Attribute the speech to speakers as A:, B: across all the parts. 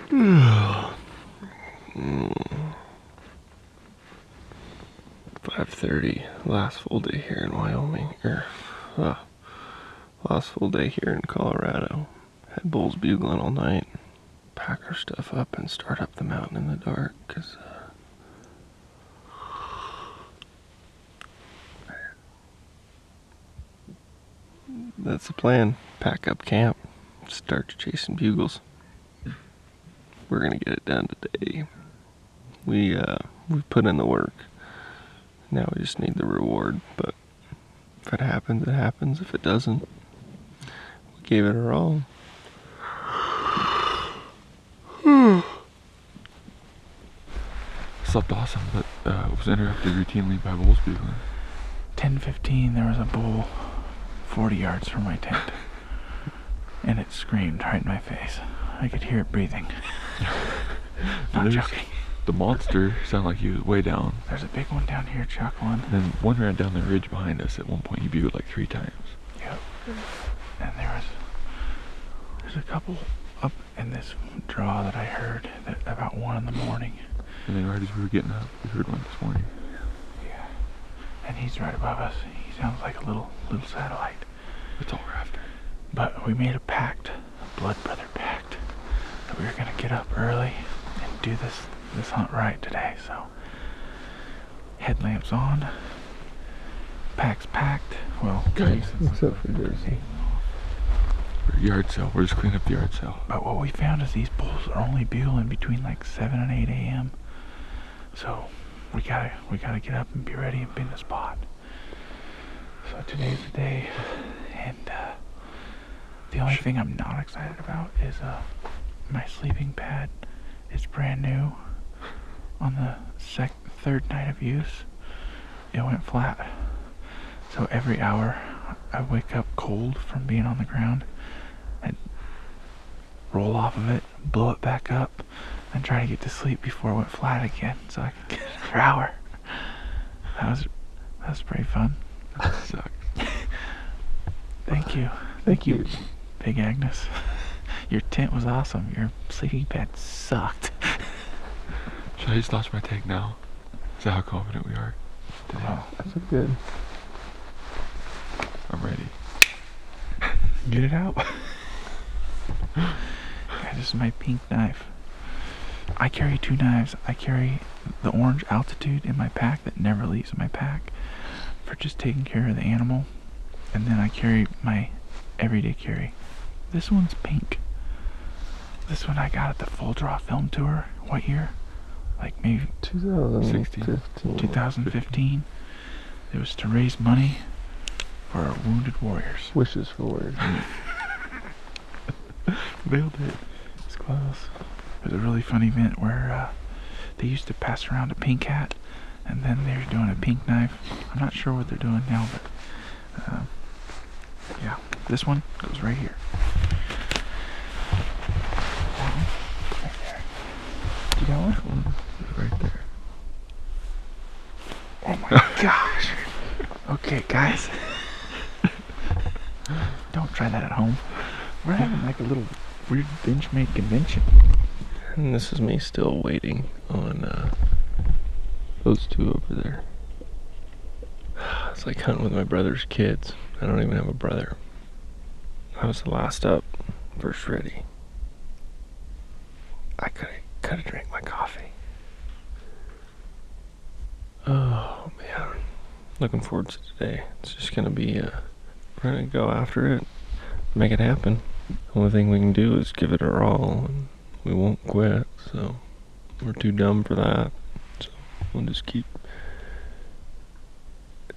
A: $5:30, last full day here in Wyoming, last full day here in Colorado. Had bulls bugling all night. Pack our stuff up and start up the mountain in the dark, because that's the plan. Pack up camp, start chasing bugles. We're gonna get it done today. We put in the work. Now we just need the reward, but if it happens, it happens. If it doesn't, we gave it our all.
B: Slept awesome, but was interrupted routinely by bulls bugling.
C: 10:15, there was a bull 40 yards from my tent, and it screamed right in my face. I could hear it breathing. Not joking.
B: The monster sounded like he was way down.
C: There's a big one down here chuckling.
B: And then one ran down the ridge behind us. At one point, he bugled like 3 times.
C: Yep. And there's a couple up in this draw that I heard that about 1 in the morning.
B: And then right as we were getting up, we heard one this morning.
C: Yeah. And he's right above us. He sounds like a little satellite.
B: That's all we're after.
C: But we made a pact, a blood brother pact, that we were gonna get up early and do this hunt right today. So headlamps on, packs packed. Well,
A: Except for Jersey.
B: Yard sale. We're just cleaning up the yard sale.
C: But what we found is these bulls are only bugling between like 7 and 8 a.m. So we gotta get up and be ready and pin the spot. So today's the day, and the only thing I'm not excited about is my sleeping pad is brand new. On the third night of use, it went flat. So every hour I wake up cold from being on the ground and roll off of it, blow it back up, and try to get to sleep before it went flat again so I could get another hour. That was pretty fun.
B: That sucked.
C: Thank you, Big Agnes. Your tent was awesome. Your sleeping pad sucked.
B: Should I just launch my tank now? Is that how confident we are today?
C: Oh,
A: That's good.
B: I'm ready.
C: get it out. Guys, this is my pink knife. I carry 2 knives. I carry the orange altitude in my pack that never leaves my pack for just taking care of the animal. And then I carry my everyday carry. This one's pink. This one I got at the Full Draw Film Tour. What year? Like maybe 2015. It was to raise money for our wounded warriors.
A: Wishes for words.
B: Nailed it.
C: It's close. There's a really fun event where they used to pass around a pink hat, and then they're doing a pink knife. I'm not sure what they're doing now, but yeah, this one goes right here. Right there. You got one?
B: Right there.
C: Oh my gosh. Okay, guys. Don't try that at home. We're having like a little weird Benchmade convention.
A: And this is me still waiting on those 2 over there. It's like hunting with my brother's kids. I don't even have a brother. I was the last up, first ready. I could have drank my coffee. Oh man, looking forward to today. It's just gonna be we're gonna go after it, make it happen. The only thing we can do is give it our all, and we won't quit. So we're too dumb for that. So we'll just keep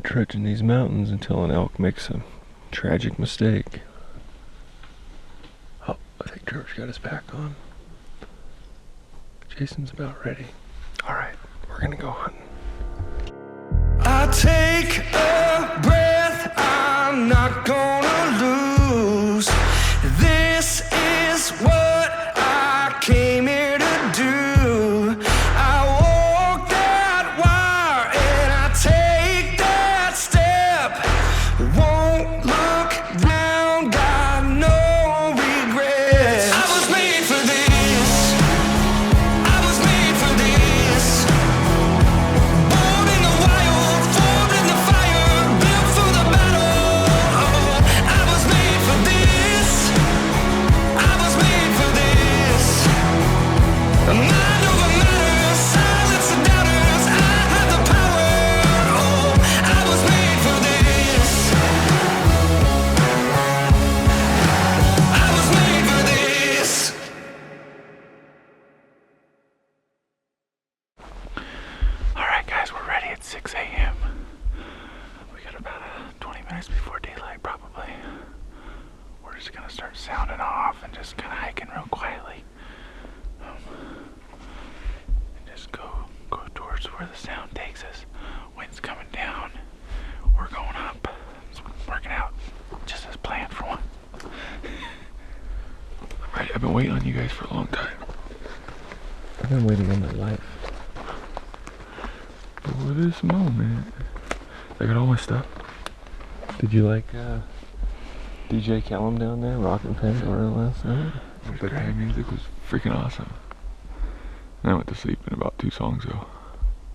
A: trudging these mountains until an elk makes a tragic mistake. Oh, I think Trevor's got his pack on. Jason's about ready. Alright, we're gonna go hunting.
D: I take a breath, I'm not gonna lose. This is what I came here to do. I walk that wire and I take that step. Won't look down, got no regrets. I was made for this.
C: 6 a.m. We got about 20 minutes before daylight, probably. We're just gonna start sounding off and just kind of hiking real quietly. And just go towards where the sound takes us. Wind's coming down. We're going up. It's working out just as planned for one.
B: I'm ready. I've been waiting on you guys for a long time.
A: I've been waiting on my life.
B: For this moment. I got all my stuff.
A: Did you like DJ Callum down there rocking Pandora last night?
B: That kind of music was freaking awesome. And I went to sleep in about 2 songs though.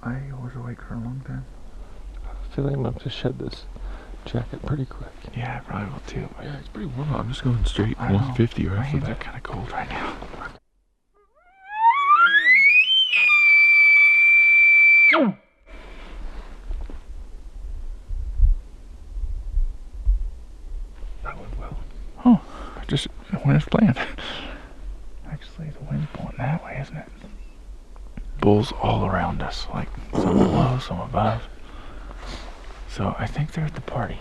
C: I was awake for a long time.
A: I feel like I'm going to have to shed this jacket pretty quick.
C: Yeah, I probably will too.
B: Yeah, it's pretty warm out. I'm just going straight
C: I know.
B: 150
C: My
B: right off the
C: hands are
B: bat.
C: kind of cold right now.
A: That went well.
C: Oh, just went as planned. Actually, the wind's blowing that way, isn't it? Bulls all around us, like some below, some above. So I think they're at the party.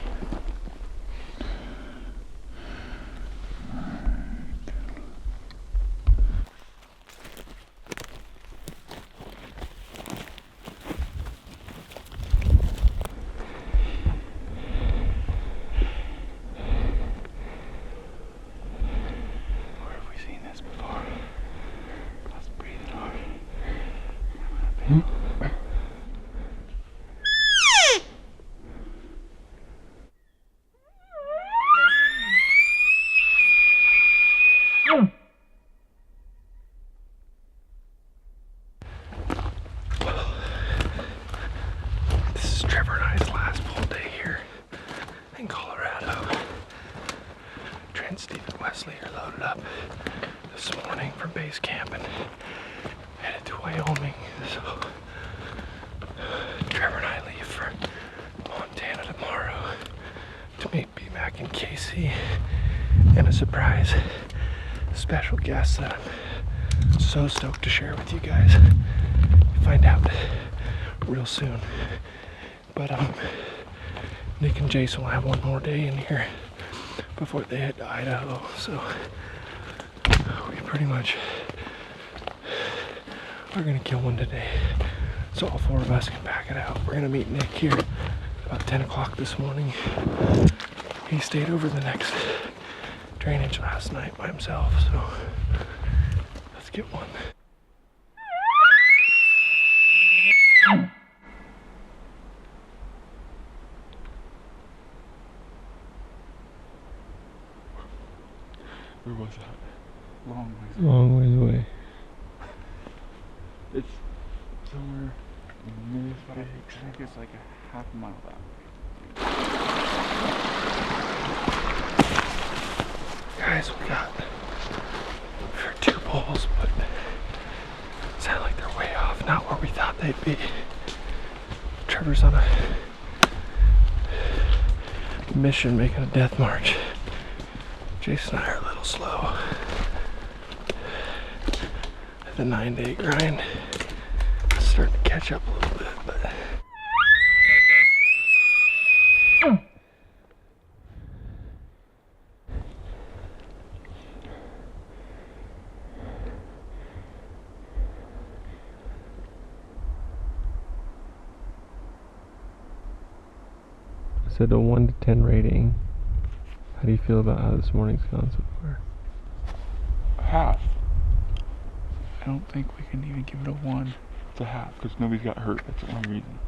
C: Where have we seen this before? Let's breathe it hard.
A: This is Trevor and I's last full day here in Colorado. Trent, Steve, and Wesley are loaded up this morning from base camp and headed to Wyoming. So Trevor and I leave for Montana tomorrow to meet B-Mac and Casey and a surprise special guest that I'm so stoked to share with you guys. Find out real soon. But Nick and Jason will have one more day in here before they head to Idaho. So we pretty much are gonna kill one today. So all 4 of us can pack it out. We're gonna meet Nick here about 10 o'clock this morning. He stayed over the next drainage last night by himself. So let's get one.
B: Where was that?
C: Long ways.
A: Long ways away.
B: It's somewhere in this
C: But I think it's like a half a mile out.
A: Guys, we heard 2 bulls, but it sound like they're way off, not where we thought they'd be. Trevor's on a mission making a death march. Jason and I are a little slow at the 9-day grind. It's starting to catch up a little bit, but I said a 1 to 10 rating. How do you feel about how this morning's gone so far?
C: Half. I don't think we can even give it a 1.
B: It's a half because nobody's got hurt. That's the only reason.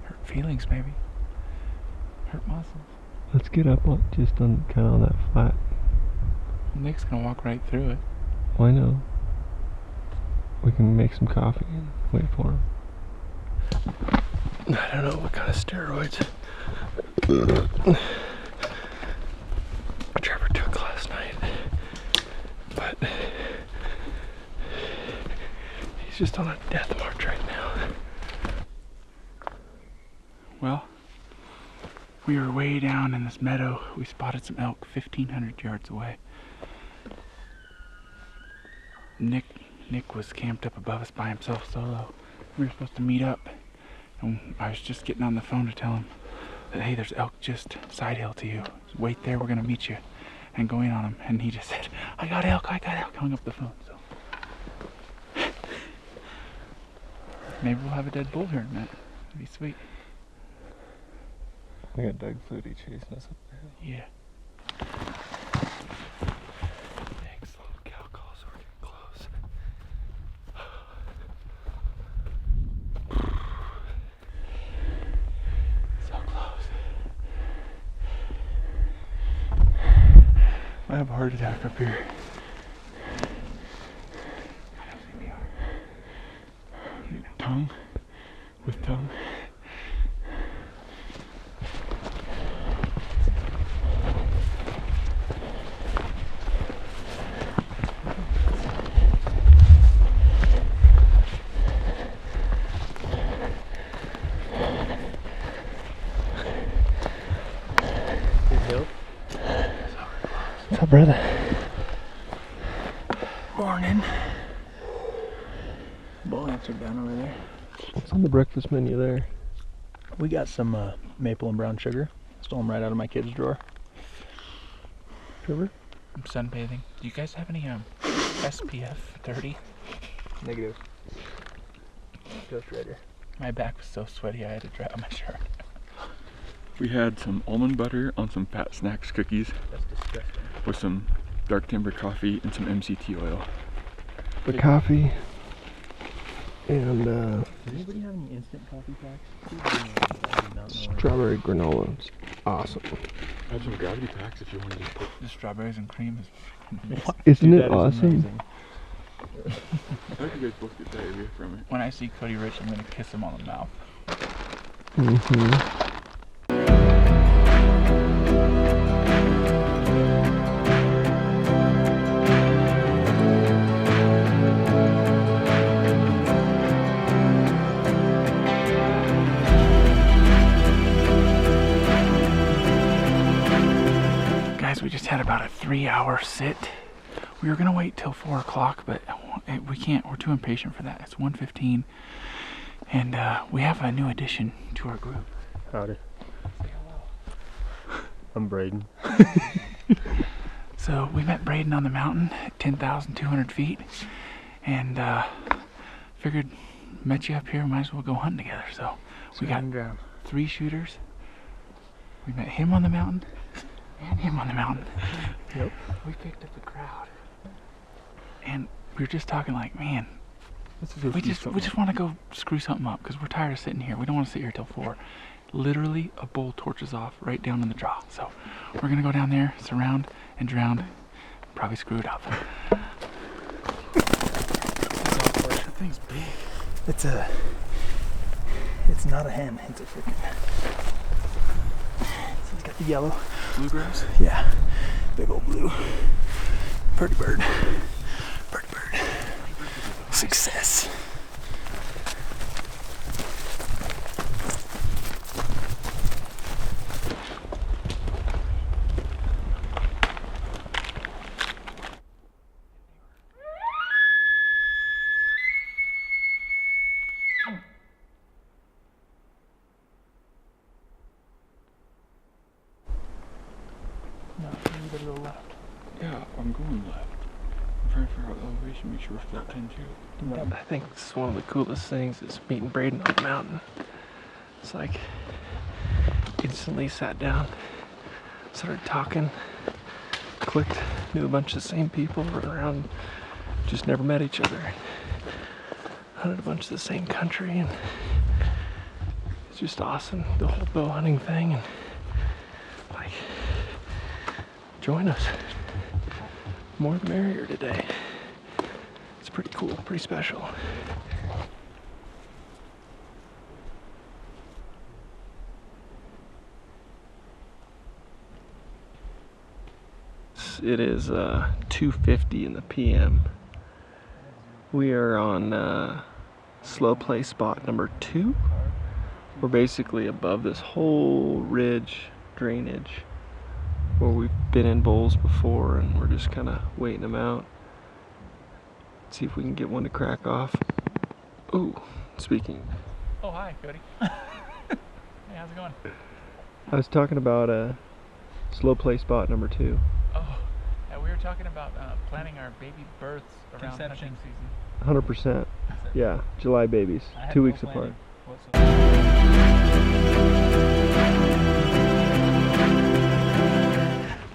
C: Hurt feelings, maybe. Hurt muscles.
A: Let's get up on just on kind of on that flat.
C: Nick's gonna walk right through it.
A: Why no? We can make some coffee and wait for him. I don't know what kind of steroids Trevor took last night, but he's just on a death march right now.
C: Well, we were way down in this meadow. We spotted some elk 1,500 yards away. Nick Nick was camped up above us by himself solo. We were supposed to meet up, and I was just getting on the phone to tell him that, hey, there's elk just side hill to you. Wait there, we're gonna meet you, and go in on him. And he just said, I got elk, hung up the phone. So maybe we'll have a dead bull here in a minute. That'd be sweet.
A: We got Doug Flutie chasing us up the hill.
C: Yeah.
A: Next little cow calls, we're getting close.
C: So close. I have a heart attack up here. I don't think we are.
B: Tongue? With tongue?
C: What's up, brother? Morning. Bull answered down over there.
A: What's on the breakfast menu there?
E: We got some maple and brown sugar. Stole them right out of my kid's drawer.
A: Trevor?
C: I'm sunbathing. Do you guys have any SPF 30?
E: Negative. Just right here.
C: My back was so sweaty I had to dry out my shirt.
B: We had some almond butter on some Fat Snacks cookies
E: That's disgusting.
B: with some dark timber coffee and some MCT oil.
A: The coffee. And
E: Does anybody have any instant coffee packs?
A: strawberry granola. It's awesome.
B: I have some gravity packs if you want to just put.
C: The strawberries and cream is...
A: Isn't
E: Dude,
A: it
E: that is
A: awesome?
E: amazing.
B: I think you guys both get diarrhea from it.
C: When I see Cody Rich, I'm gonna kiss him on the mouth.
A: Mm-hmm.
C: Guys, we just had about a 3-hour sit. We were gonna wait till 4 o'clock, but we can't. We're too impatient for that. It's 1:15, and we have a new addition to our group.
E: Howdy. I'm Braden.
C: So we met Braden on the mountain at 10,200 feet, and figured met you up here. Might as well go hunting together. So we got 3 shooters. We met him on the mountain and him on the mountain.
E: Yep.
C: We picked up a crowd, and we were just talking like, man, we just want to go screw something up because we're tired of sitting here. We don't want to sit here till 4. Literally, a bull torches off right down in the draw. So we're gonna go down there, surround and drown, probably screw it up. That thing's big.
E: It's not a hen. It's a freaking. He's got the yellow.
C: Bluegrass?
E: Yeah. Big old blue. Pretty bird. Pretty bird. Success. No, you gotta go left.
B: Yeah, I'm going left. I'm trying to figure out the elevation, make sure we're flat 10 too.
A: I think this is one of the coolest things is meeting Braden on the mountain. It's like instantly sat down, started talking, clicked, knew a bunch of the same people, run around, just never met each other. Hunted a bunch of the same country, and it's just awesome, the whole bow hunting thing, and like, join us. More the merrier today. It's pretty cool, pretty special. It is 2:50 in the PM. We are on slow play spot number 2. We're basically above this whole ridge drainage where we've been in bowls before, and we're just kind of waiting them out. See if we can get one to crack off. Oh, speaking.
C: Oh, hi, Cody. Hey, how's it going?
A: I was talking about slow play spot number 2.
C: Oh, yeah, we were talking about planning our baby births around hunting season.
A: 100%. Yeah, July babies. 2 weeks apart.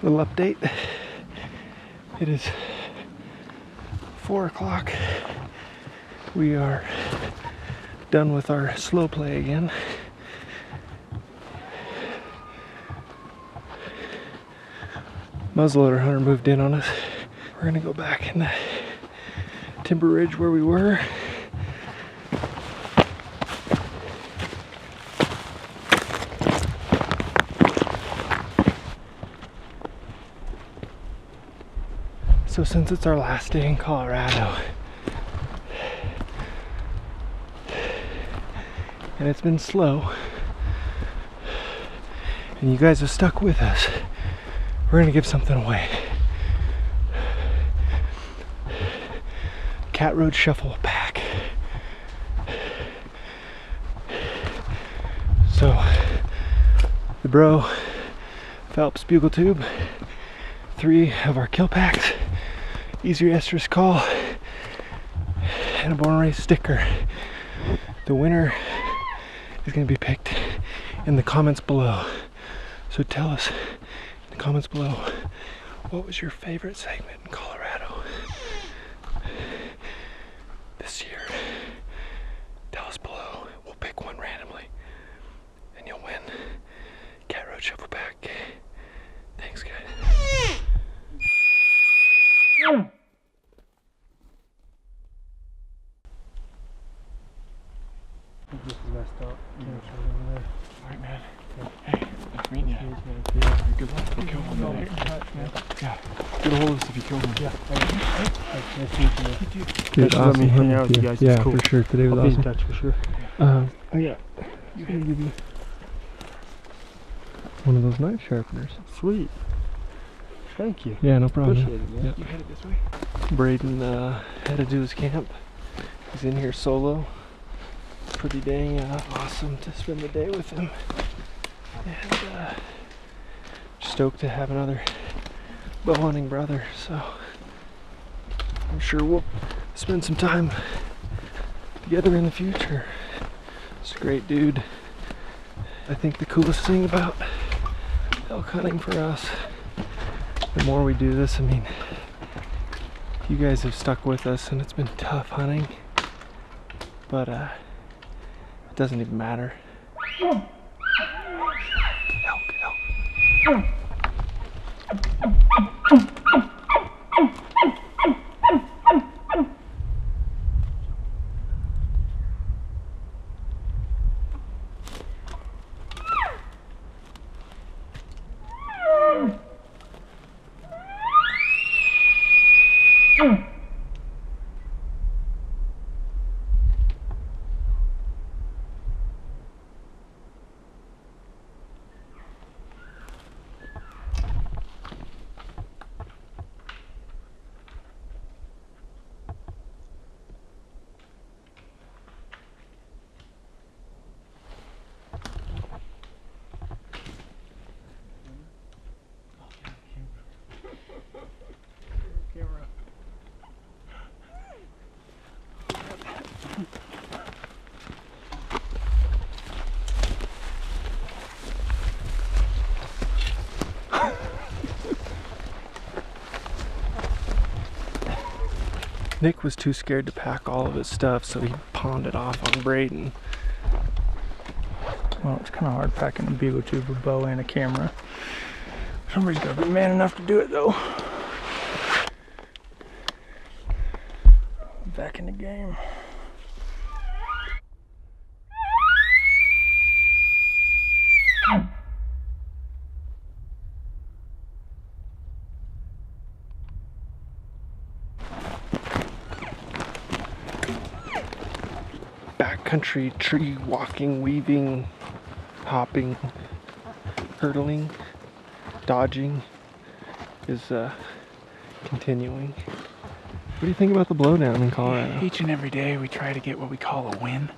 A: Little update. It is 4 o'clock. We are done with our slow play again. Muzzleloader hunter moved in on us. We're gonna go back in the timber ridge where we were. So since it's our last day in Colorado, and it's been slow, and you guys have stuck with us, we're gonna give something away. Cat Road Shuffle Pack. So, the Bro Phelps Bugle Tube, 3 of our kill packs, Easier Estrus Call, and a Born Race sticker. The winner is going to be picked in the comments below. So tell us in the comments below, what was your favorite segment in Colorado this year? Tell us below. We'll pick one randomly and you'll win Cat Road Shuffle Pack. Thanks, guys.
E: This is messed up. Over there.
C: Alright, man. Hey, nice meeting you.
E: Yeah.
C: Good luck if you kill one today. Yeah. Get a hold of us if you kill one.
E: Yeah. Nice to meet you.
A: Dude,
E: Let me hang out with you guys.
A: Yeah,
E: It's cool.
A: for sure. Today was
E: I'll be in
A: awesome.
E: touch for sure.
A: Oh yeah. I'm gonna give you one of those knife sharpeners.
E: Sweet. Thank you.
A: Yeah, no problem.
E: Appreciate it, man.
A: Yep.
C: You headed this way?
A: Braden headed to his camp. He's in here solo. Pretty dang awesome to spend the day with him. And stoked to have another bow hunting brother. So I'm sure we'll spend some time together in the future. He's a great dude. I think the coolest thing about elk hunting for us, the more we do this, I mean, you guys have stuck with us and it's been tough hunting, but it doesn't even matter. Elk, elk. Nick was too scared to pack all of his stuff, so he pawned it off on Braden.
E: Well, it's kind of hard packing a bugle tube, a bow, and a camera. Somebody's got to be man enough to do it, though. Back in the game.
A: Backcountry tree walking, weaving, hopping, hurdling, dodging is continuing. What do you think about the blowdown in Colorado?
C: Each and every day we try to get what we call a win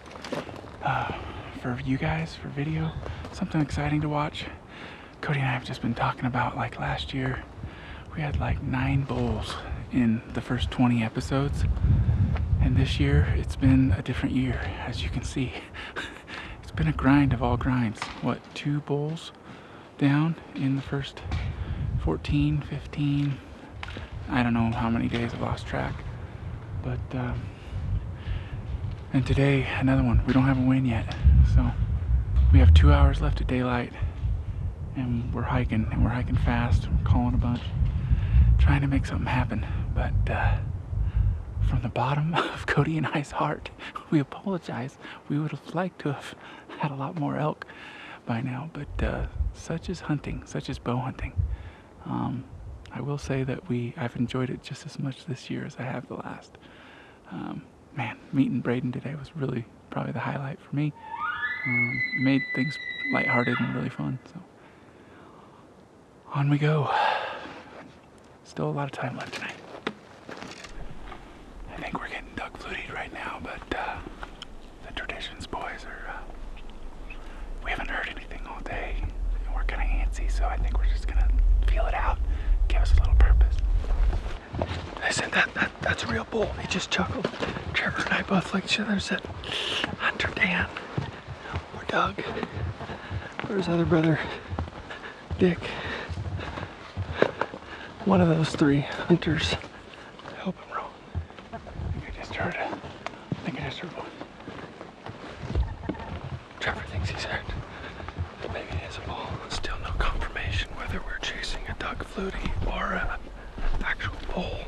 C: for you guys, for video. Something exciting to watch. Cody and I have just been talking about, like, last year we had like 9 bulls in the first 20 episodes. And this year it's been a different year, as you can see. It's been a grind of all grinds. What, 2 bulls down in the first 14, 15, I don't know how many days, I've lost track. But, and today, another one. We don't have a win yet. So, we have 2 hours left of daylight. And we're hiking fast. We're calling a bunch. Trying to make something happen. But, from the bottom of Cody and I's heart, we apologize. We would have liked to have had a lot more elk by now. But, such is hunting. Such is bow hunting. I will say that I've enjoyed it just as much this year as I have the last. Man, meeting Braden today was really probably the highlight for me. Made things lighthearted and really fun. So on we go. Still a lot of time left tonight. I think we're getting duck flutied right now, but the Traditions boys are. We haven't heard anything all day, and we're kind of antsy, so I think we're just gonna feel it out. Give us a little purpose.
A: I said that's a real bull. He just chuckled. Trevor and I both looked at each other and said, Hunter Dan or Doug or his other brother Dick. One of those 3 hunters. I hope I'm wrong.
C: I think I just heard one.
A: Trevor thinks he's hurt. Maybe it is a bull. Still no confirmation whether we're chasing a duck flutie or a actual bull.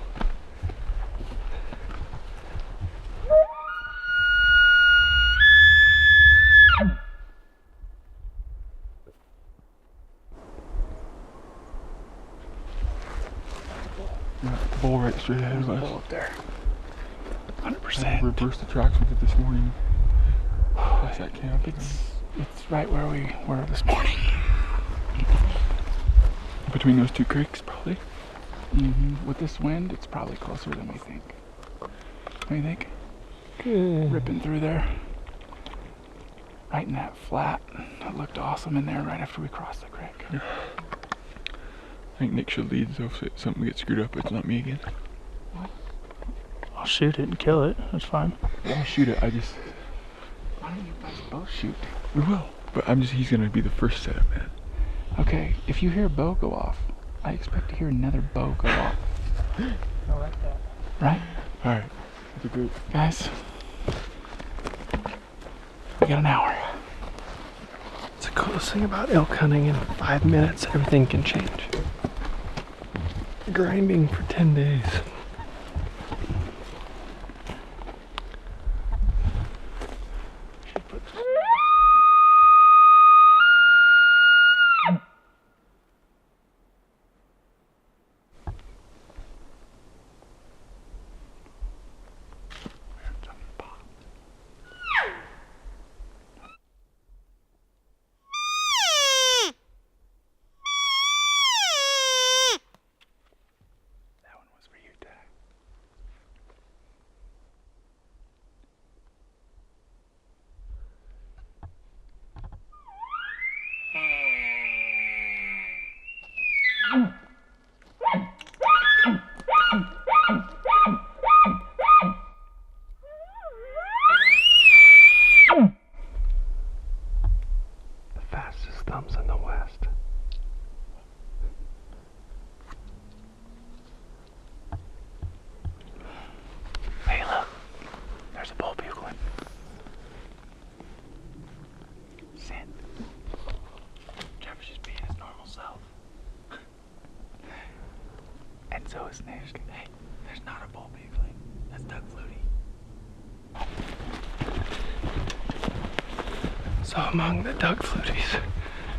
B: Bull right straight ahead of
C: There's a
B: us.
C: bull up there.
B: I
C: 100%.
B: reversed the tracks with it this morning. Past that camp.
C: It's right where we were this morning.
B: Between those 2 creeks, probably.
C: With this wind, it's probably closer than we think. What do you think?
A: Good.
C: Ripping through there. Right in that flat. It looked awesome in there right after we crossed the creek.
B: I think Nick should lead, so if something gets screwed up, it's not me again.
E: I'll shoot it and kill it. That's fine.
B: I'll shoot it,
C: Why don't you guys both shoot?
B: We will. But he's gonna be the first setup man.
C: Okay, if you hear a bow go off, I expect to hear another bow go off.
E: I like that.
C: Right?
B: Alright. That's a good.
C: Guys, we got an hour.
A: It's the coolest thing about elk hunting. In 5 minutes, everything can change. Grinding for 10 days. thumbs in the west.
C: Hey, look. There's a bull bugling. Sin. Trevor's just being his normal self. And so is Nish. Hey, there's not a bull bugling. That's Doug Flutie.
A: So among the Doug Fluties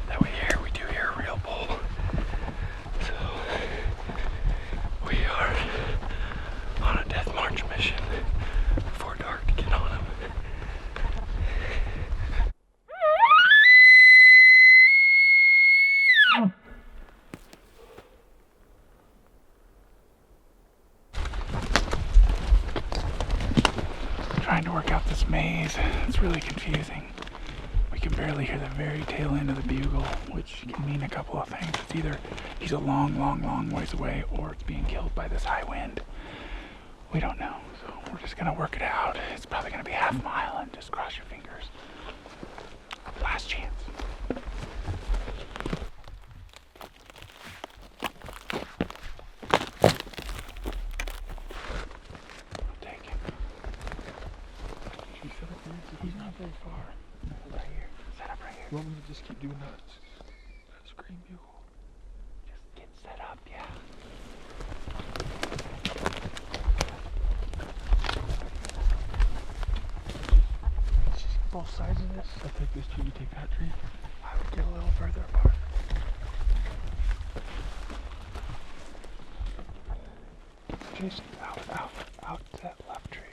A: that we do hear a real bull. So we are on a death march mission before dark to get on him.
C: to work out this maze. It's really confusing. We can barely hear the very tail end of the bugle, which can mean a couple of things. It's either he's a long ways away, or it's being killed by this high wind. We don't know, so we're just gonna work it out. It's probably gonna be half a mile, and just cross your fingers. Last chance. I'll take him. He's not very far. Right here. Set up right here.
B: You want me to just keep doing that scream bugle?
C: Just get set up, yeah. Both sides of this.
B: I'll take this tree, you take that tree.
C: I would get a little further apart. Jason, out to that left tree.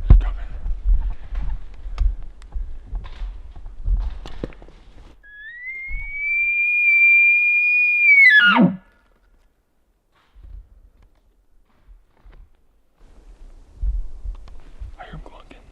B: He's coming. I hear him clunking.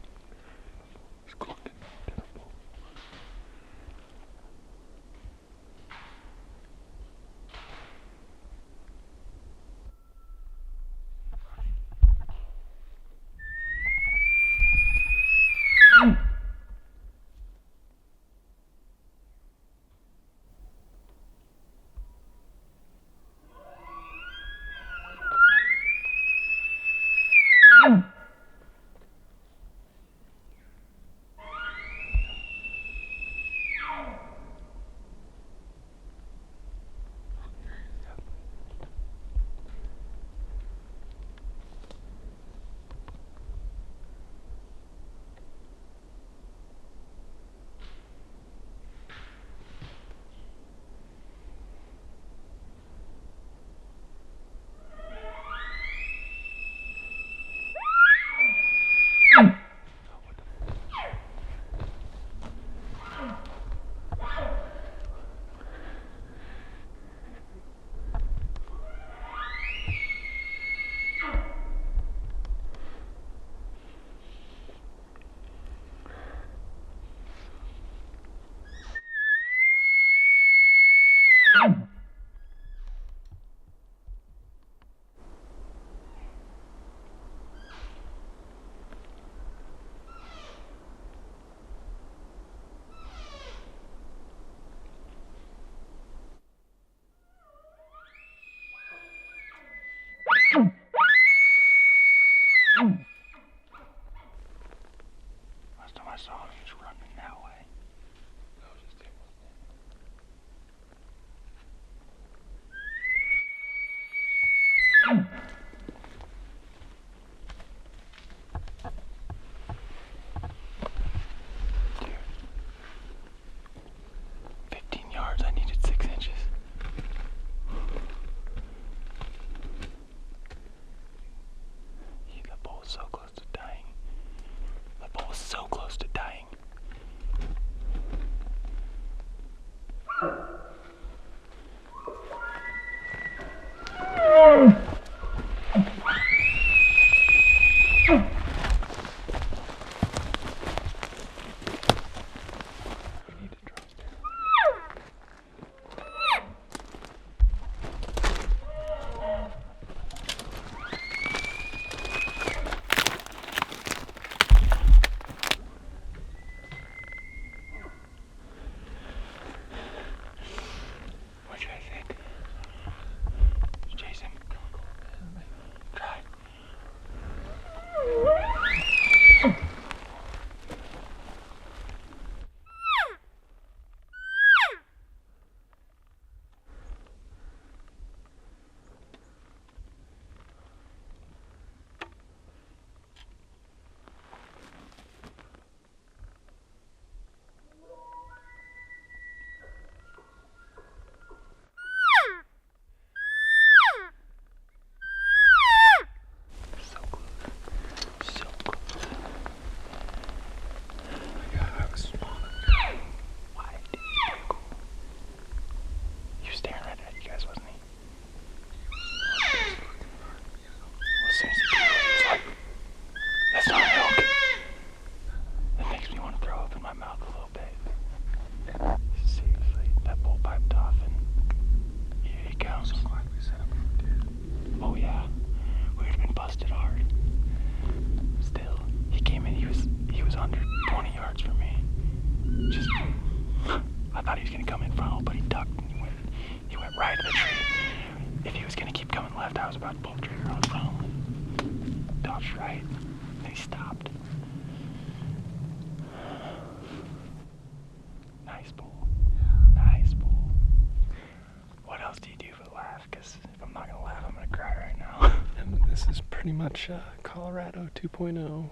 E: right. And he stopped. Nice bull. Nice bull. What else do you do but laugh? Because if I'm not going to laugh, I'm going to cry right now.
A: And this is pretty much Colorado 2.0.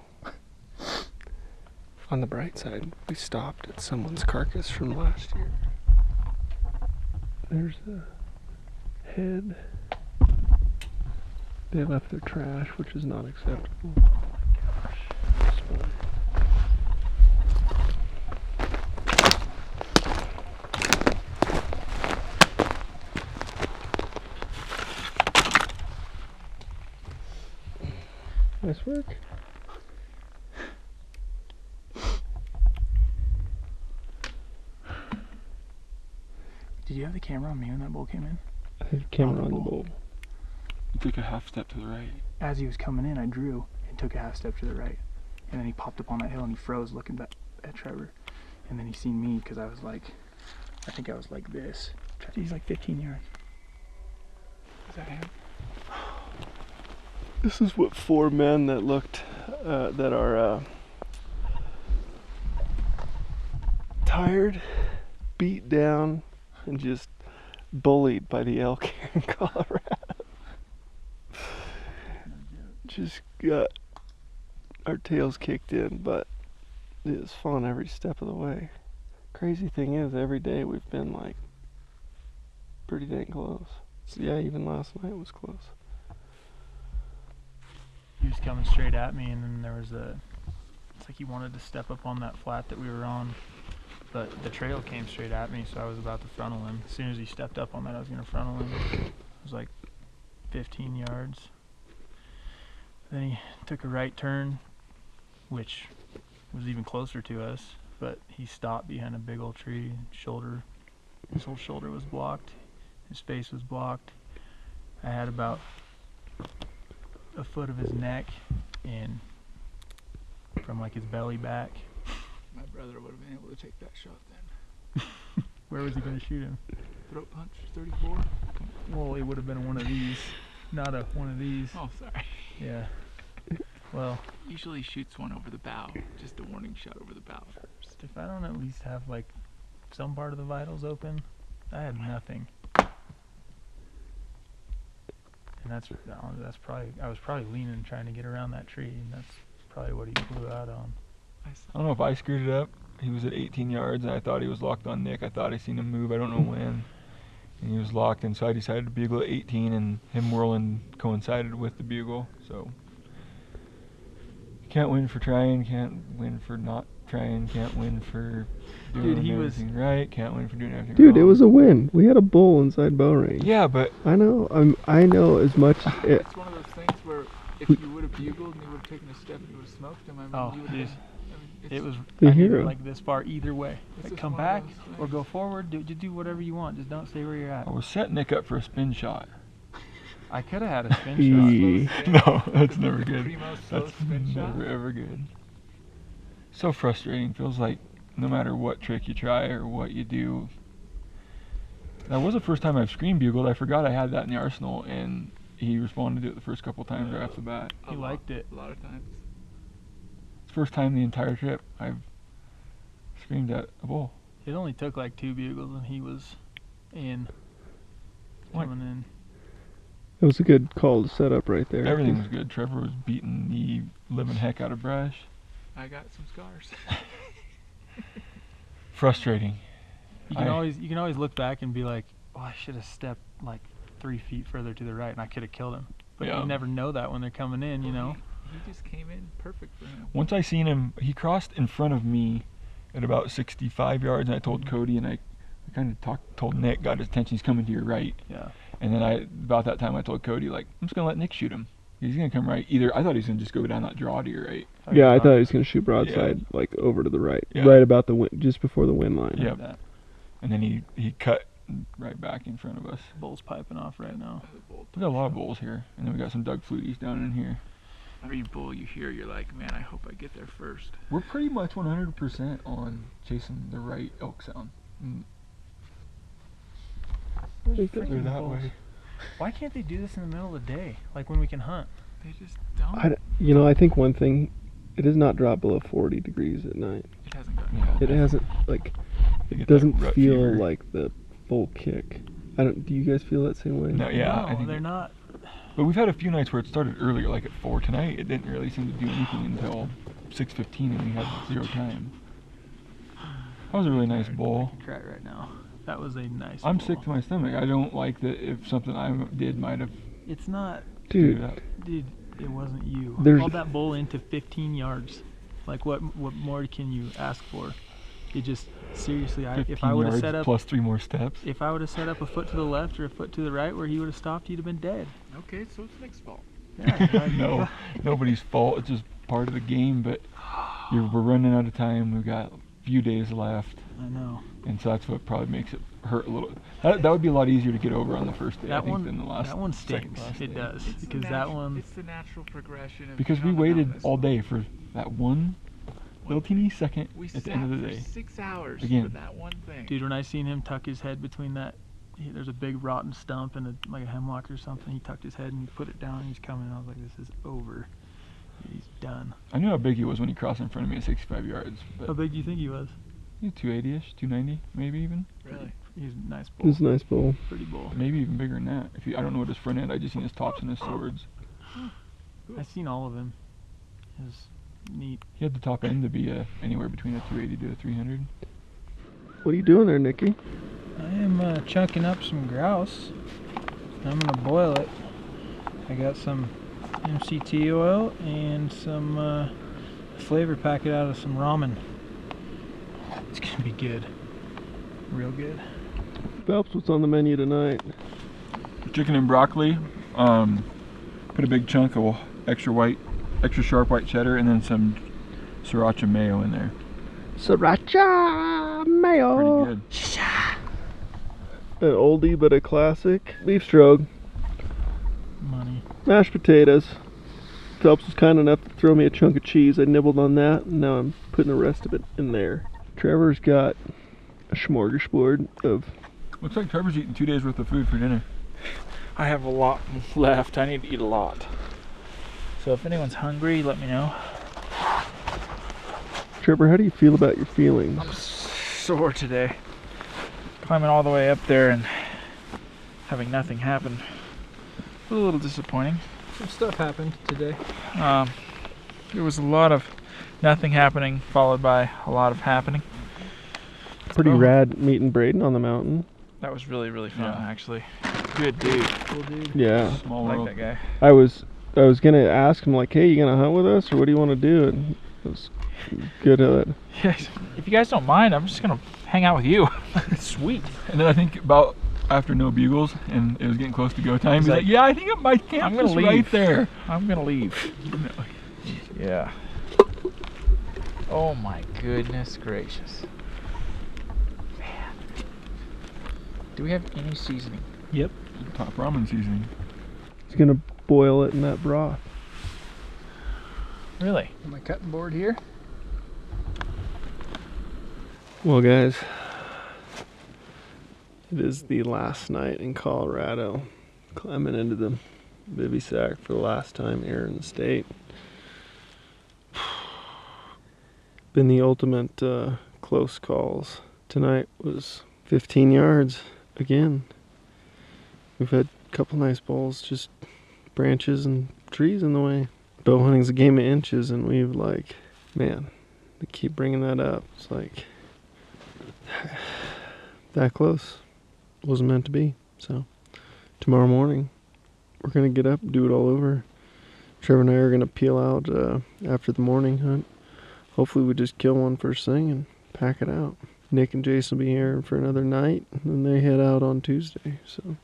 A: On the bright side, we stopped at someone's carcass from last year. There's a head. They left their trash, which is not acceptable. Oh my gosh. Nice work.
E: Did you have the camera on me when that bull came in?
A: I had camera on the bull.
B: You took a half step to the right.
E: As he was coming in, I drew and took a half step to the right. And then he popped up on that hill and he froze looking back at Trevor. And then he seen me because I was like, I think I was like this. He's like 15 yards. Is that him?
A: This is what 4 men that looked, that are tired, beat down, and just bullied by the elk here in Colorado. Just got our tails kicked in, but it was fun every step of the way. Crazy thing is, every day we've been like pretty dang close. So yeah, even last night was close.
E: He was coming straight at me, and then there was it's like he wanted to step up on that flat that we were on, but the trail came straight at me, so I was about to frontal him. As soon as he stepped up on that, I was going to frontal him. It was like 15 yards. Then he took a right turn, which was even closer to us, but he stopped behind a big old tree. His whole shoulder was blocked. His face was blocked. I had about a foot of his neck and from like his belly back.
C: My brother would have been able to take that shot then.
E: Where was he going to shoot him?
C: Throat punch, 34.
E: Well, it would have been one of these, not one of these.
C: Oh, sorry.
E: Yeah. Well,
C: Usually shoots one over the bow. Just a warning shot over the bow first.
E: if I don't at least have like some part of the vitals open, I had nothing. And that's probably, I was probably leaning trying to get around that tree, and that's probably what he flew out on.
B: I don't know if I screwed it up. He was at 18 yards, and I thought he was locked on Nick. I thought I seen him move. I don't know when. And he was locked, and so I decided to bugle at 18, and him whirling coincided with the bugle. So can't win for trying, can't win for not trying, can't win for doing everything right, can't win for doing everything wrong.
A: Dude, it was a win. We had a bull inside bow range.
B: Yeah, but
A: I know. I know as much.
C: It's one of those things where if you would have bugled and you would have taken a step and you would have smoked him, I mean,
E: Oh,
C: you would have.
E: it was
A: The
E: I needed
A: hero.
E: like this far either way.
C: It's
E: Like
C: just
E: come
C: one of
E: back
C: those
E: or
C: things.
E: go forward. Do whatever you want. Just don't stay where you're at.
B: I was setting Nick up for a spin shot.
E: I could have had a spin shot.
B: No, that's never good.
C: Primo slow
B: That's
C: spin shot.
B: never ever good. So frustrating. Feels like no matter what trick you try or what you do. That was the first time I've screen bugled. I forgot I had that in the arsenal, and he responded to it the first couple times right off the bat.
E: He liked it.
C: A lot of times.
B: It's the first time the entire trip I've screamed at a bull.
E: It only took like 2 bugles, and he was in. Coming in.
A: It was a good call to set up right there.
B: Everything was good. Trevor was beating the living heck out of brush.
C: I got some scars.
B: Frustrating.
E: You can always look back and be like, oh, I should have stepped like 3 feet further to the right, and I could have killed him. But
B: Yeah.
E: you never know that when they're coming in, you know.
C: He just came in perfect for him.
B: Once I seen him, he crossed in front of me at about 65 yards, and I told Cody, and I kind of told Nick, got his attention, he's coming to your right.
E: Yeah.
B: And then about that time I told Cody, like, I'm just going to let Nick shoot him. He's going to come right. I thought he was going to just go down that draw to your right.
A: Yeah, I thought he was going to shoot broadside, like over to the right,
B: Yeah.
A: right about the wind, just before the wind line.
B: Yep.
E: That
B: And then he cut right back in front of us.
E: bull's piping off right now.
B: We got a lot of bulls here. And then we got some Doug Fluties down in here.
C: Every bull you hear, you're like, man, I hope I get there first.
B: We're pretty much 100% on chasing the right elk sound.
A: I think that
B: They're
A: was-
B: that way.
E: Why can't they do this in the middle of the day, like when we can hunt?
C: They just don't.
A: I think one thing, it has not dropped below 40 degrees at night.
C: It hasn't gotten
B: Yeah.
C: cold.
A: It hasn't, like,
B: They
A: it
B: get
A: doesn't
B: that rut
A: feel
B: fever.
A: like the full kick. Do you guys feel that same way?
B: No, yeah, I
E: No,
B: think.
E: they're not.
B: But we've had a few nights where it started earlier, like at 4 tonight. It didn't really seem to do anything until 6:15, and we had 0 time. That was a really nice bowl.
E: Cry right now. That was a nice.
B: I'm
E: bowl.
B: sick to my stomach. I don't like that. If something I did might have
E: It's not,
A: Dude,
E: dude. It wasn't you.
A: There's-
E: Hauled that bowl into 15 yards. Like what more can you ask for? It just seriously. If
B: 15
E: I would have
B: yards
E: set up,
B: plus 3 more steps.
E: if I would have set up a foot to the left or a foot to the right where he would have stopped, he'd have been dead.
C: Okay, so it's Nick's fault.
E: Yeah.
B: No, nobody's fault. It's just part of the game. But we're running out of time. We've got a few days left,
E: I know.
B: and so that's what probably makes it hurt a little. That would be a lot easier to get over on the first day, I
E: That
B: think,
E: one.
B: than the last.
E: That one
B: second
E: stinks.
B: last
E: It
B: day.
E: does
C: It's the
E: because that one.
C: It's the natural progression of
B: Because
C: being
B: we
C: on the
B: waited
C: mountain.
B: all day for that one little teeny second
C: We
B: at
C: sat
B: the end of the
C: for
B: day.
C: 6 hours
B: Again.
C: for that one thing.
E: Dude, when I seen him tuck his head between that, there's a big rotten stump and like a hemlock or something. He tucked his head and he put it down and he's coming. I was like, this is over. He's done.
B: I knew how big he was when he crossed in front of me at 65 yards.
E: How
B: But
E: big do you think he was?
B: 280-ish, 290, maybe even.
C: Really?
E: He's a nice bull.
A: it's a nice bowl.
E: Pretty bull.
B: Maybe even bigger than that. I don't know what his front end. I just seen his tops and his swords.
E: I seen all of him. It was neat.
B: He had the top end to be anywhere between a 280 to a 300.
A: What are you doing there, Nikki?
E: I am chunking up some grouse. I'm gonna boil it. I got some MCT oil and some flavor packet out of some ramen. It's gonna be good. Real good.
A: Phelps, what's on the menu tonight?
B: Chicken and broccoli. Put a big chunk of extra sharp white cheddar, and then some sriracha mayo in there.
A: Sriracha mayo.
B: Pretty good.
A: An oldie but a classic. Beef stroke,
E: Money.
A: mashed potatoes. Phelps was kind enough to throw me a chunk of cheese. I nibbled on that, and now I'm putting the rest of it in there. Trevor's got a smorgasbord of.
B: Looks like Trevor's eating 2 days worth of food for dinner.
C: I have a lot left. I need to eat a lot. So if anyone's hungry, let me know.
A: Trevor, how do you feel about your feelings?
C: I'm sore today. Climbing all the way up there and having nothing happen. A little disappointing.
E: Some stuff happened today.
C: There was a lot of nothing happening, followed by a lot of happening.
A: Pretty
C: Oh.
A: rad meeting Braden on the mountain.
C: That was really, really fun,
B: Yeah.
C: actually. Good dude.
E: Cool dude.
A: Yeah.
B: Small
C: I like
B: world.
C: that guy.
A: I was gonna ask him like, hey, you gonna hunt with us or what do you want to do? And it was good at it.
C: Yes. If you guys don't mind, I'm just gonna hang out with you. Sweet.
B: And then I think about after no bugles and it was getting close to go time, he's like, yeah, I think my camp
C: I'm gonna
B: is
C: leave.
B: right there.
C: I'm gonna leave. Yeah. Oh my goodness gracious. Man. Do we have any seasoning?
E: Yep.
B: Top ramen seasoning.
A: He's gonna boil it in that broth.
C: Really?
E: My cutting board here.
A: Well, guys, it is the last night in Colorado. Climbing into the bivy sack for the last time here in the state. Been the ultimate close calls. Tonight was 15 yards again. We've had a couple nice bowls, just branches and trees in the way. Bow hunting's a game of inches, and we've like, man, they keep bringing that up. It's like that close. Wasn't meant to be. So tomorrow morning we're gonna get up and do it all over. Trevor and I are gonna peel out after the morning hunt. Hopefully we just kill one first thing and pack it out. Nick and Jason will be here for another night, and then they head out on Tuesday. So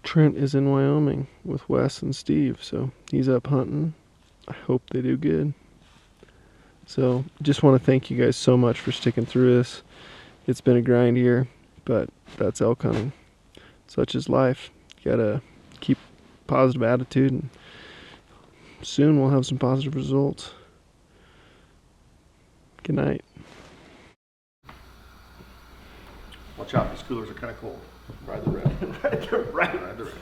A: Trent is in Wyoming with Wes and Steve, so he's up hunting. I hope they do good. So just want to thank you guys so much for sticking through this. It's been a grind here, but that's elk hunting. Such is life. You gotta keep positive attitude, and soon we'll have some positive results. Good night.
F: Watch out, these coolers are kind of cold. Ride the red. Ride the red.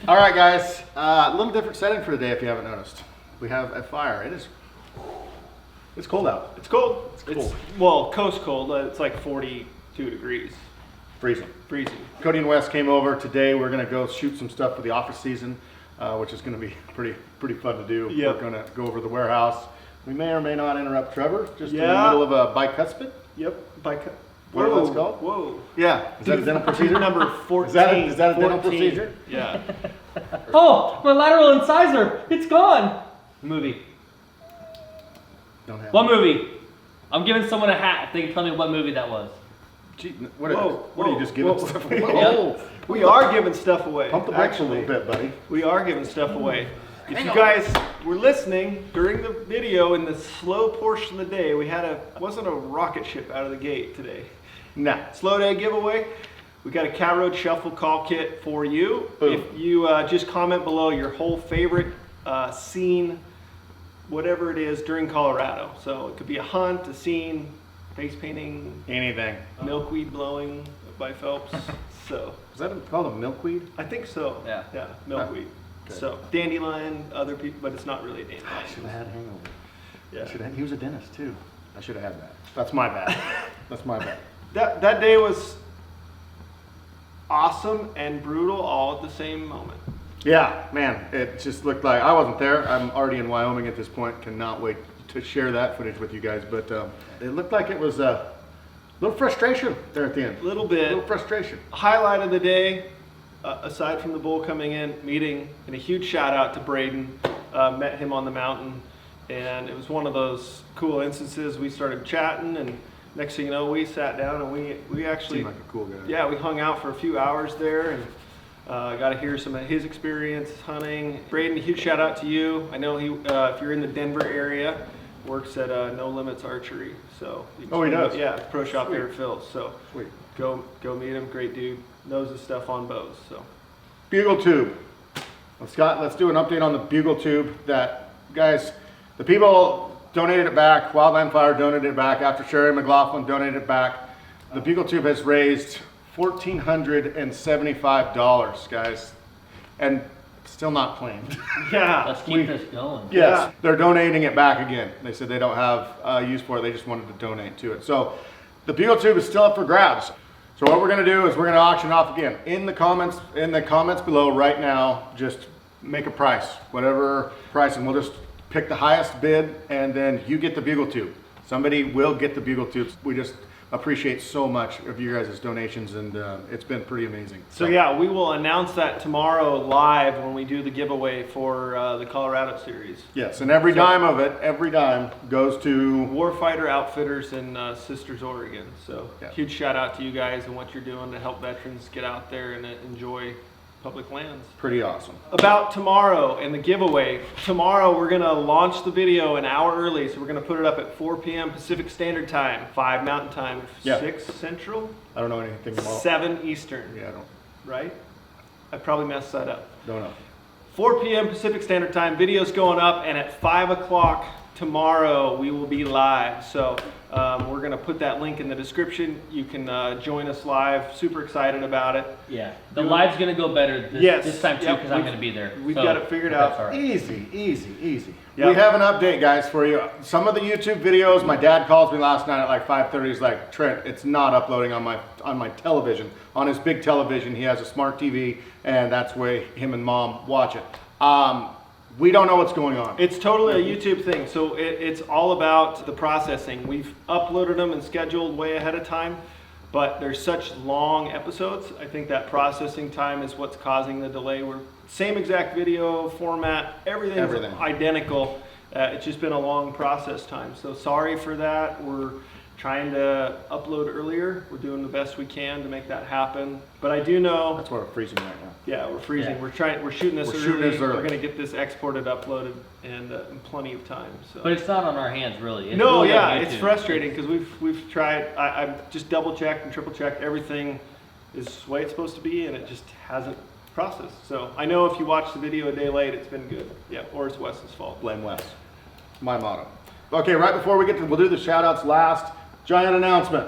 F: All right, guys. A little different setting for the day if you haven't noticed. We have a fire. It's cold out.
G: It's cold.
F: It's cold.
G: Well, coast cold. It's like 42 degrees.
F: Freezing.
G: Freezing.
F: Cody and Wes came over today. We're gonna go shoot some stuff for the office season, which is gonna be pretty fun to do.
G: Yep.
F: We're gonna go over the warehouse. We may or may not interrupt Trevor just in the
G: Yeah.
F: middle of a bicuspid.
G: Yep.
F: Whatever that's called.
G: Whoa.
F: Yeah. Is that a dental procedure?
G: Number 14.
F: Is that a dental
G: 14.
F: procedure?
G: Yeah.
H: Oh, my lateral incisor. It's gone. Movie.
F: Don't have.
H: What movie? I'm giving someone a hat if they can tell me what movie that was.
F: Gee,
G: Whoa,
F: what are you just giving
G: whoa,
F: stuff
G: whoa.
F: away?
G: We are giving stuff away.
F: Pump the brakes
G: actually.
F: a little bit, buddy.
G: We are giving stuff away. If you guys were listening during the video in the slow portion of the day, wasn't a rocket ship out of the gate today.
F: Nah.
G: Slow day giveaway. We got a Cat Road Shuffle call kit for you.
F: Boom.
G: If you just comment below your whole favorite scene, whatever it is during Colorado. So it could be a hunt, a scene, face painting,
F: Anything.
G: milkweed blowing by Phelps. So
F: Is that called a milkweed?
G: I think so.
H: Yeah.
G: Yeah, milkweed.
F: Good.
G: So dandelion, other people, but it's not really a dandelion.
F: Should have had a hangover.
G: Yeah.
F: He was a dentist too. I should have had that. That's my bad. That's my bad.
G: That day was awesome and brutal all at the same moment.
F: Yeah, man, it just looked like I wasn't there. I'm already in Wyoming at this point. Cannot wait to share that footage with you guys. But it looked like it was a little frustration there at the end.
G: A little bit.
F: A little frustration.
G: Highlight of the day, aside from the bull coming in, meeting, and a huge shout out to Braden. Met him on the mountain, and it was one of those cool instances. We started chatting, and next thing you know, we sat down and we actually,
F: Seemed like a cool guy.
G: yeah, we hung out for a few hours there, and got to hear some of his experience hunting. Braden, a huge shout out to you. I know he, if you're in the Denver area, works at No Limits Archery. So
F: Oh, he does?
G: Yeah, pro shop there at Phil's. So
F: Sweet.
G: go meet him. Great dude. Knows his stuff on bows. So
F: Bugle tube. Well, Scott, let's do an update on the bugle tube. That guys, the people donated it back. Wildland Fire donated it back. After Sherry McLaughlin donated it back. The bugle tube has raised $1,475, guys, and still not claimed.
G: yeah,
H: Let's keep this going.
F: Yes, they're donating it back again. They said they don't have use for it. They just wanted to donate to it. So the bugle tube is still up for grabs. So what we're going to do is we're going to auction off again in the comments below right now. Just make a price, whatever price, and we'll just pick the highest bid, and then you get the bugle tube. Somebody will get the bugle tubes. We just appreciate so much of you guys' donations, and it's been pretty amazing.
G: So yeah, we will announce that tomorrow live when we do the giveaway for the Colorado series.
F: Yes, and every dime of it, every dime goes to
G: Warfighter Outfitters in Sisters, Oregon. So
F: Yeah.
G: huge shout out to you guys and what you're doing to help veterans get out there and enjoy public lands.
F: pretty awesome.
G: About tomorrow and the giveaway. Tomorrow we're gonna launch the video an hour early, so we're gonna put it up at 4 p.m. Pacific Standard Time, 5 Mountain Time,
F: Yeah.
G: 6 Central,
F: I don't know anything about
G: 7 Eastern,
F: Yeah, I don't
G: right? I probably messed that up.
F: know.
G: 4 p.m. Pacific Standard Time, video's going up, and at 5 o'clock tomorrow we will be live. So we're gonna put that link in the description. You can join us live. Super excited about it.
H: Yeah. The live's going to go better this time too
G: Yep,
H: because I'm going to be there.
G: We've
H: So,
G: got it figured
H: that's
G: out.
H: all right.
F: Easy.
G: Yep.
F: We have an update, guys, for you. Some of the YouTube videos, my dad calls me last night at like 5:30. He's like, Trent, it's not uploading on my television. On his big television, he has a smart TV, and that's where him and mom watch it. We don't know what's going on.
G: It's totally a YouTube thing. So it's all about the processing. We've uploaded them and scheduled way ahead of time, but there's such long episodes. I think that processing time is what's causing the delay. We're same exact video format, everything's
F: Everything.
G: identical. It's just been a long process time. So sorry for that. We're trying to upload earlier. We're doing the best we can to make that happen. But I do know,
F: That's why we're freezing right now.
G: yeah, we're freezing.
H: Yeah.
G: We're shooting this
F: We're
G: early.
F: shooting this early.
G: We're gonna get this exported, uploaded, and in plenty of time. So.
H: But it's not on our hands, really. It's
G: No,
H: really
G: yeah,
H: on
G: it's
H: YouTube.
G: frustrating because we've tried. I've just double checked and triple checked everything is the way it's supposed to be, and it just hasn't processed. So I know if you watch the video a day late, it's been good. Yeah, or it's Wes's fault.
F: Blame Wes. My motto. Okay, right before we get to, we'll do the shout outs last. Giant announcement.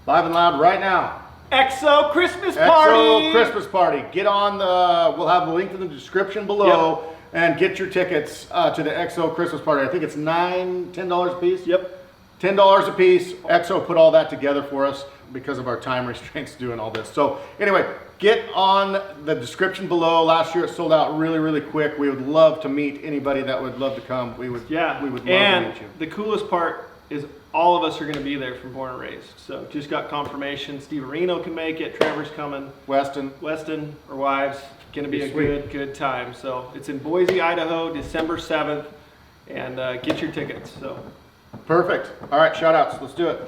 F: Live and loud right now.
G: EXO Christmas Party.
F: EXO Christmas Party. Get on the, we'll have the link in the description below, and get your tickets to the EXO Christmas Party. I think it's $10 a piece.
G: Yep.
F: $10 a piece. EXO put all that together for us because of our time restraints doing all this. So anyway, get on the description below. Last year it sold out really, really quick. We would love to meet anybody that would love to come. We would love to meet you.
G: The coolest part is all of us are going to be there from Born and Raised. So just got confirmation. Steve Areno can make it. Trevor's coming.
F: Weston,
G: our wives. Going to be a good time. So it's in Boise, Idaho, December 7th, and get your tickets. So.
F: Perfect. All right, shout outs. Let's do it.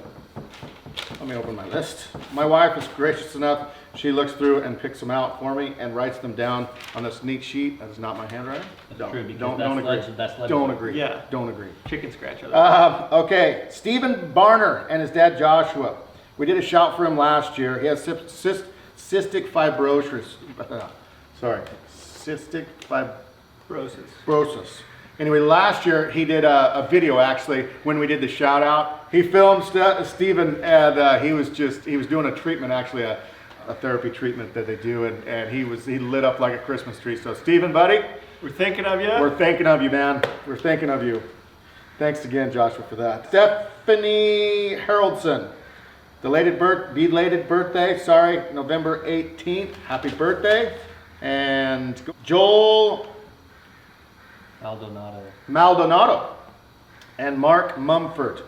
F: Let me open my list. My wife is gracious enough. She looks through and picks them out for me and writes them down on this neat sheet. That is not my handwriting.
H: That's true, because
F: Don't
H: that's
F: agree.
H: legend, that's legend.
F: Don't agree.
G: Yeah.
F: Don't agree.
G: Chicken scratch.
F: Okay, Stephen Barner and his dad Joshua. We did a shout for him last year. He has cystic fibrosis. Cystic fibrosis. Anyway, last year he did a video actually when we did the shout out. He filmed Stephen, and he was doing a treatment, actually a therapy treatment that they do, and he lit up like a Christmas tree. So Stephen, buddy,
G: we're thinking of you.
F: We're thinking of you, man. We're thinking of you. Thanks again, Joshua, for that. Stephanie Carrollton, belated birthday. Sorry, November 18th. Happy birthday. And Joel Maldonado and Mark Mumford.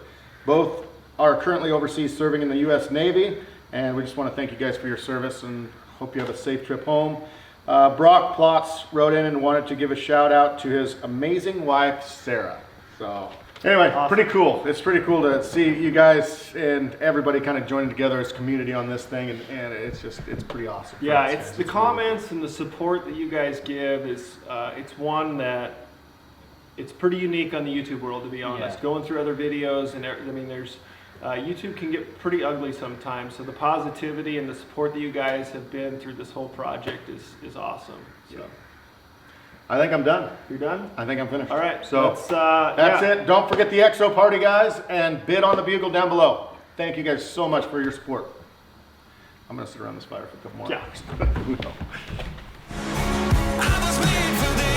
F: Both are currently overseas serving in the U.S. Navy, and we just want to thank you guys for your service and hope you have a safe trip home. Brock Plotz wrote in and wanted to give a shout out to his amazing wife, Sarah. So anyway, awesome. Pretty cool. It's pretty cool to see you guys and everybody kind of joining together as community on this thing, and it's pretty awesome.
G: Yeah, it's the comments and the support that you guys give is it's one that it's pretty unique on the YouTube world, to be honest. Yeah. Going through other videos, and I mean, there's YouTube can get pretty ugly sometimes. So the positivity and the support that you guys have been through this whole project is awesome. So.
F: I think I'm done.
G: You're done?
F: I think I'm finished.
G: All right.
F: So that's it. Don't forget the EXO party, guys, and bid on the bugle down below. Thank you guys so much for your support. I'm going to sit around this fire for a couple more hours.
D: I was made for this.